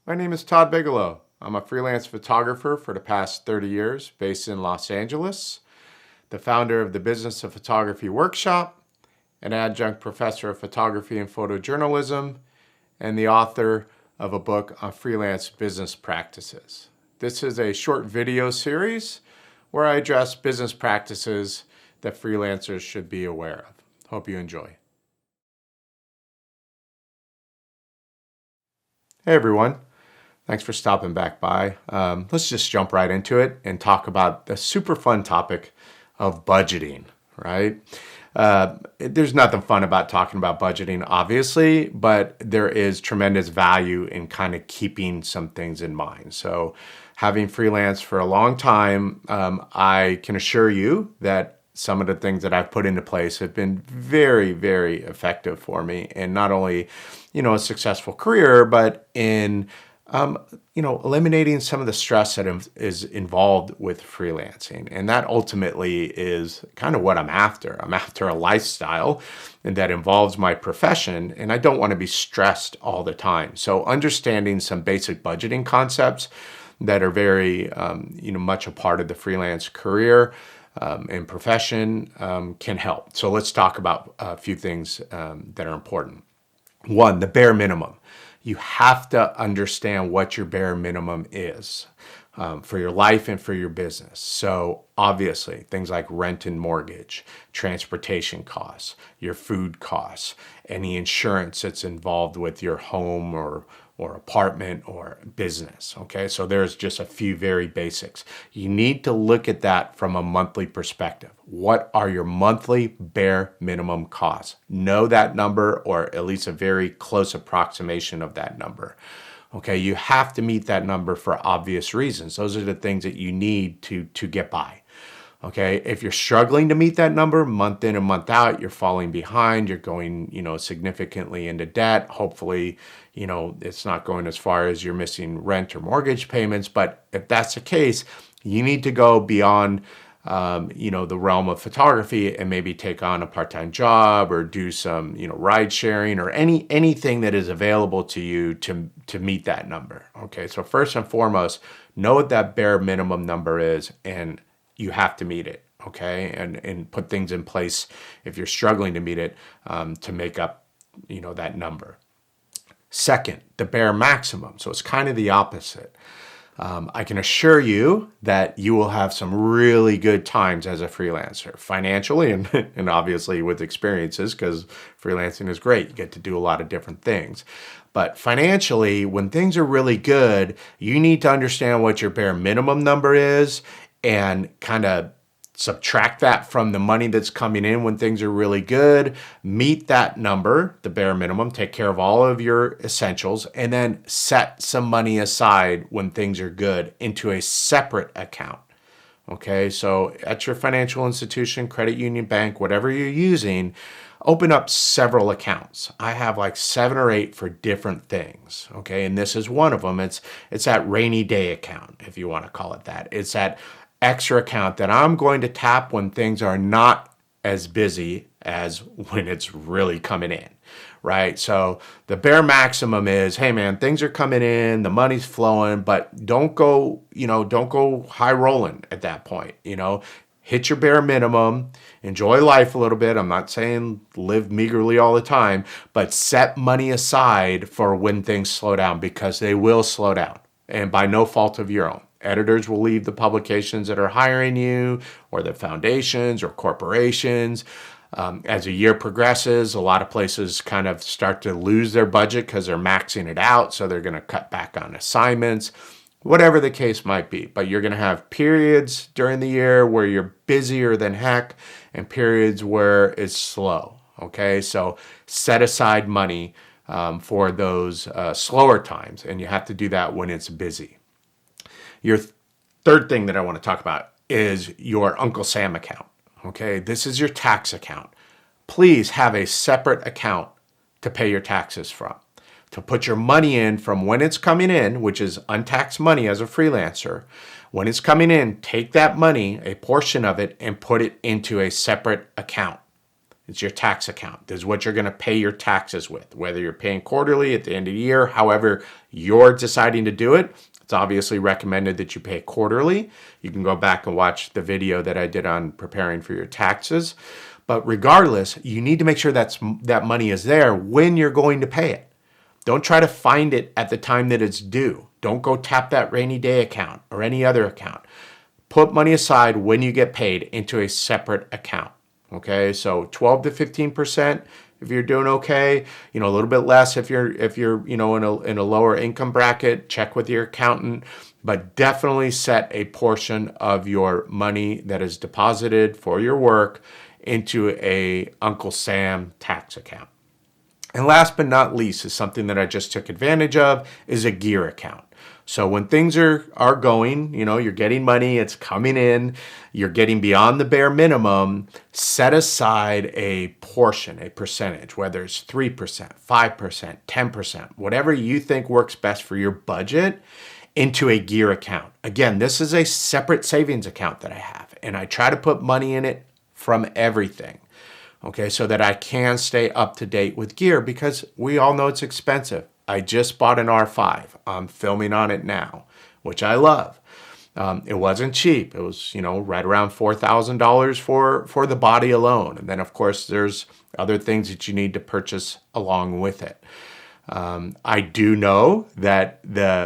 My name is Todd Bigelow. I'm a freelance photographer for the past 30 years based in Los Angeles, the founder of the Business of Photography Workshop, an adjunct professor of photography and photojournalism, and the author of a book on freelance business practices. This is a short video series where I address business practices that freelancers should be aware of. Hope you enjoy. Hey everyone. Thanks for stopping back by. Let's just jump right into it and talk about the super fun topic of budgeting, right? There's nothing fun about talking about budgeting, obviously, but there is tremendous value in kind of keeping some things in mind. So having freelance for a long time, I can assure you that some of the things that I've put into place have been very, very effective for me. And not only, a successful career, but in eliminating some of the stress that is involved with freelancing. And that ultimately is kind of what I'm after. I'm after a lifestyle and that involves my profession, and I don't want to be stressed all the time. So understanding some basic budgeting concepts that are very, much a part of the freelance career and profession can help. So let's talk about a few things that are important. One, the bare minimum. You have to understand what your bare minimum is for your life and for your business. So obviously, things like rent and mortgage, transportation costs, your food costs, any insurance that's involved with your home or apartment or business. Okay, so there's just a few very basics. You need to look at that from a monthly perspective. What are your monthly bare minimum costs? Know that number, or at least a very close approximation of that number. Okay, you have to meet that number for obvious reasons. Those are the things that you need to get by. Okay, if you're struggling to meet that number month in and month out, you're falling behind, you're going, significantly into debt. Hopefully, it's not going as far as you're missing rent or mortgage payments. But if that's the case, you need to go beyond, the realm of photography and maybe take on a part-time job or do some, ride sharing or anything that is available to you to meet that number. Okay, so first and foremost, know what that bare minimum number is, and you have to meet it, okay? And put things in place if you're struggling to meet it to make up, that number. Second, the bare maximum. So it's kind of the opposite. I can assure you that you will have some really good times as a freelancer, financially and obviously with experiences, because freelancing is great. You get to do a lot of different things. But financially, when things are really good, you need to understand what your bare minimum number is and kind of subtract that from the money that's coming in when things are really good, meet that number, the bare minimum, take care of all of your essentials, and then set some money aside when things are good into a separate account. Okay, so at your financial institution, credit union, bank, whatever you're using, open up several accounts. I have like 7 or 8 for different things. Okay, and this is one of them. It's that rainy day account, if you want to call it that. It's that extra account that I'm going to tap when things are not as busy as when it's really coming in, right? So the bare maximum is, hey man, things are coming in, the money's flowing, but don't go high rolling at that point, hit your bare minimum, enjoy life a little bit. I'm not saying live meagerly all the time, but set money aside for when things slow down, because they will slow down, and by no fault of your own. Editors will leave the publications that are hiring you, or the foundations or corporations. As a year progresses, a lot of places kind of start to lose their budget because they're maxing it out, so they're going to cut back on assignments, whatever the case might be. But you're going to have periods during the year where you're busier than heck and periods where it's slow. Okay, so set aside money for those slower times, and you have to do that when it's busy. Your third thing that I want to talk about is your Uncle Sam account. Okay, this is your tax account. Please have a separate account to pay your taxes from, to put your money in from when it's coming in, which is untaxed money as a freelancer. When it's coming in, take that money, a portion of it, and put it into a separate account. It's your tax account. This is what you're going to pay your taxes with, whether you're paying quarterly at the end of the year, however you're deciding to do it. It's obviously recommended that you pay quarterly. You can go back and watch the video that I did on preparing for your taxes. But regardless, you need to make sure that money is there when you're going to pay it. Don't try to find it at the time that it's due. Don't go tap that rainy day account or any other account. Put money aside when you get paid into a separate account. Okay, so 12 to 15% if you're doing okay, a little bit less if you're in a lower income bracket, check with your accountant, but definitely set a portion of your money that is deposited for your work into a Uncle Sam tax account. And last but not least is something that I just took advantage of is a gear account. So when things are going, you're getting money, it's coming in, you're getting beyond the bare minimum, set aside a portion, a percentage, whether it's 3%, 5%, 10%, whatever you think works best for your budget, into a gear account. Again, this is a separate savings account that I have, and I try to put money in it from everything. Okay, so that I can stay up to date with gear because we all know it's expensive. I just bought an R5. I'm filming on it now, which I love. It wasn't cheap. It was, right around $4,000 for the body alone. And then, of course, there's other things that you need to purchase along with it. I do know that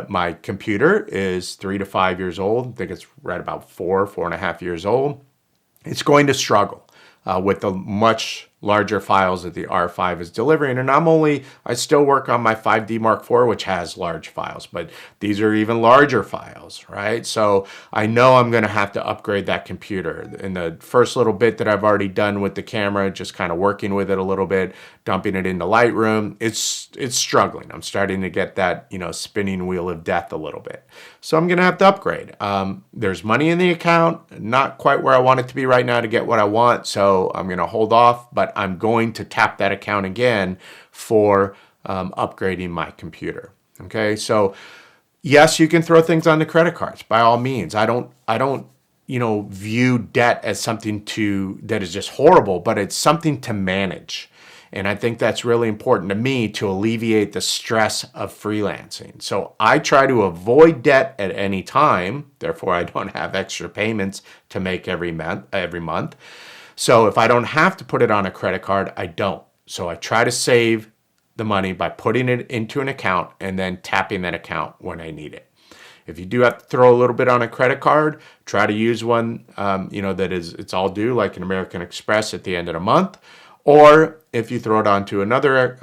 my computer is 3 to 5 years old. I think it's right about 4.5 years old. It's going to struggle with the much larger files that the R5 is delivering. And I still work on my 5D Mark IV, which has large files, but these are even larger files, right? So I know I'm going to have to upgrade that computer. In the first little bit that I've already done with the camera, just kind of working with it a little bit, dumping it into Lightroom, it's struggling. I'm starting to get that, spinning wheel of death a little bit. So I'm going to have to upgrade. There's money in the account, not quite where I want it to be right now to get what I want. So I'm going to hold off, but I'm going to tap that account again for upgrading my computer. Okay, so yes, you can throw things on the credit cards by all means. I don't view debt as something that is just horrible, but it's something to manage. And I think that's really important to me to alleviate the stress of freelancing. So I try to avoid debt at any time. Therefore, I don't have extra payments to make every month. So if I don't have to put it on a credit card, I don't. So I try to save the money by putting it into an account and then tapping that account when I need it. If you do have to throw a little bit on a credit card, try to use one, it's all due, like an American Express at the end of the month. Or if you throw it onto another,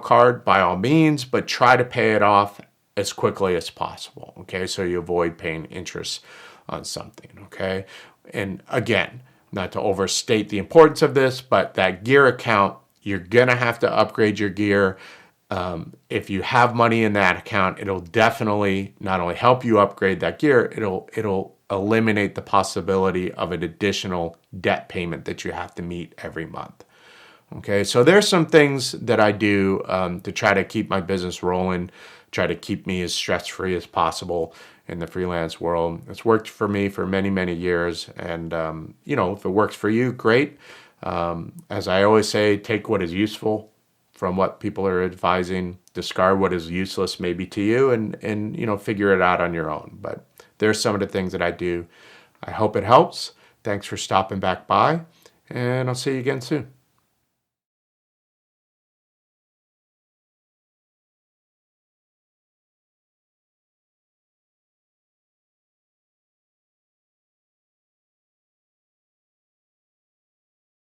card, by all means, but try to pay it off as quickly as possible. Okay, so you avoid paying interest on something. Okay, and again, not to overstate the importance of this, but that gear account, you're gonna have to upgrade your gear. If you have money in that account, it'll definitely not only help you upgrade that gear, it'll eliminate the possibility of an additional debt payment that you have to meet every month. Okay, so there's some things that I do to try to keep my business rolling, try to keep me as stress-free as possible in the freelance world. It's worked for me for many, many years. And, if it works for you, great. As I always say, take what is useful from what people are advising, discard what is useless maybe to you, and figure it out on your own. But there's some of the things that I do. I hope it helps. Thanks for stopping back by, and I'll see you again soon.